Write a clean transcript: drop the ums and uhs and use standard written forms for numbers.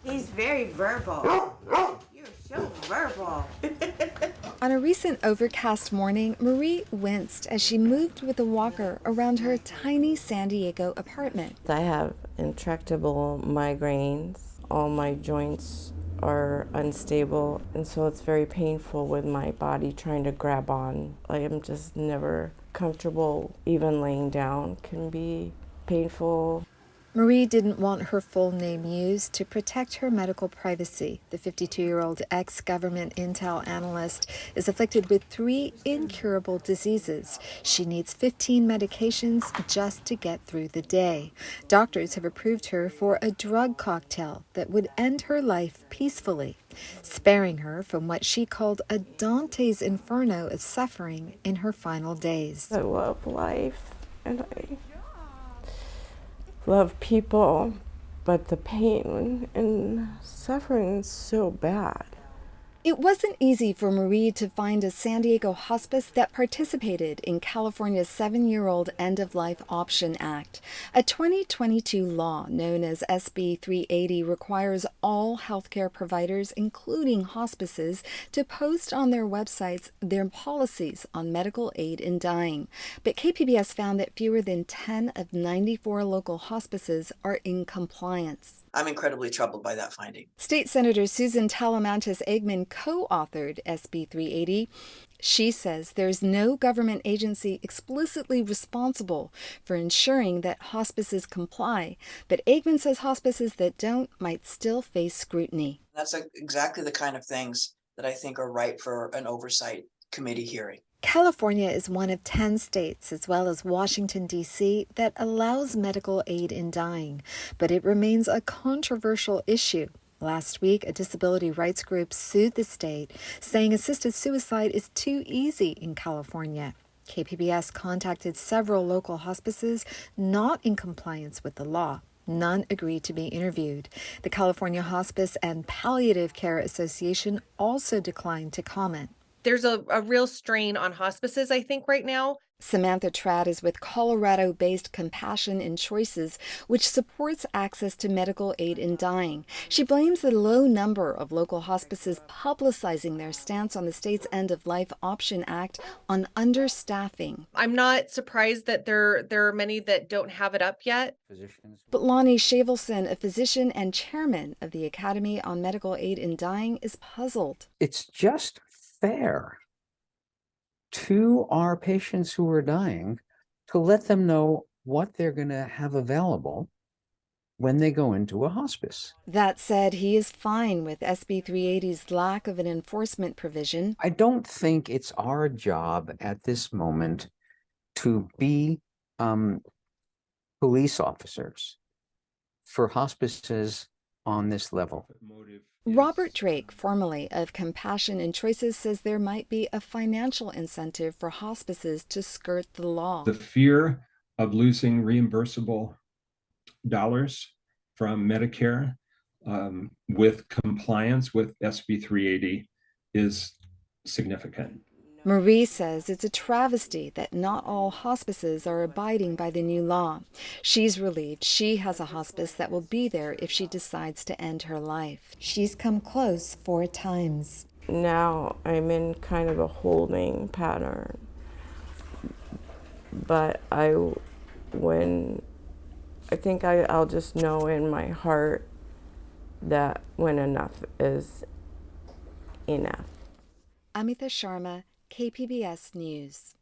He's very verbal. You're so verbal. On a recent overcast morning, Marie winced as she moved with a walker around her tiny San Diego apartment. I have intractable migraines. All my joints are unstable, and so it's very painful with my body trying to grab on. I am just never comfortable. Even laying down can be painful. Marie didn't want her full name used to protect her medical privacy. The 52-year-old ex-government intel analyst is afflicted with 3 incurable diseases. She needs 15 medications just to get through the day. Doctors have approved her for a drug cocktail that would end her life peacefully, sparing her from what she called a Dante's Inferno of suffering in her final days. I love life, and I love people, but the pain and suffering is so bad. It wasn't easy for Marie to find a San Diego hospice that participated in California's 7-year-old End-of-Life Option Act. A 2022 law known as SB 380 requires all healthcare providers, including hospices, to post on their websites their policies on medical aid in dying. But KPBS found that fewer than 10 of 94 local hospices are in compliance. I'm incredibly troubled by that finding. State Senator Susan Talamantes-Eggman co-authored SB 380. She says there's no government agency explicitly responsible for ensuring that hospices comply, but Eggman says hospices that don't might still face scrutiny. That's exactly the kind of things that I think are ripe for an oversight committee hearing. California is one of 10 states, as well as Washington, D.C., that allows medical aid in dying, but it remains a controversial issue. Last week, a disability rights group sued the state, saying assisted suicide is too easy in California. KPBS contacted several local hospices not in compliance with the law. None agreed to be interviewed. The California Hospice and Palliative Care Association also declined to comment. There's a real strain on hospices, I think, right now. Samantha Tradd is with Colorado-based Compassion and Choices, which supports access to medical aid in dying. She blames the low number of local hospices publicizing their stance on the state's End-of-Life Option Act on understaffing. I'm not surprised that there are many that don't have it up yet. But Lonnie Shavelson, a physician and chairman of the Academy on Medical Aid in Dying, is puzzled. It's just fair to our patients who are dying to let them know what they're going to have available when they go into a hospice. That said, he is fine with SB 380's lack of an enforcement provision. I don't think it's our job at this moment to be police officers for hospices on this level. Robert Drake, formerly of Compassion and Choices, says there might be a financial incentive for hospices to skirt the law. The fear of losing reimbursable dollars from Medicare with compliance with SB 380 is significant. Marie says it's a travesty that not all hospices are abiding by the new law. She's relieved she has a hospice that will be there if she decides to end her life. She's come close 4 times. Now I'm in kind of a holding pattern, but I'll just know in my heart that when enough is enough. Amita Sharma, KPBS News.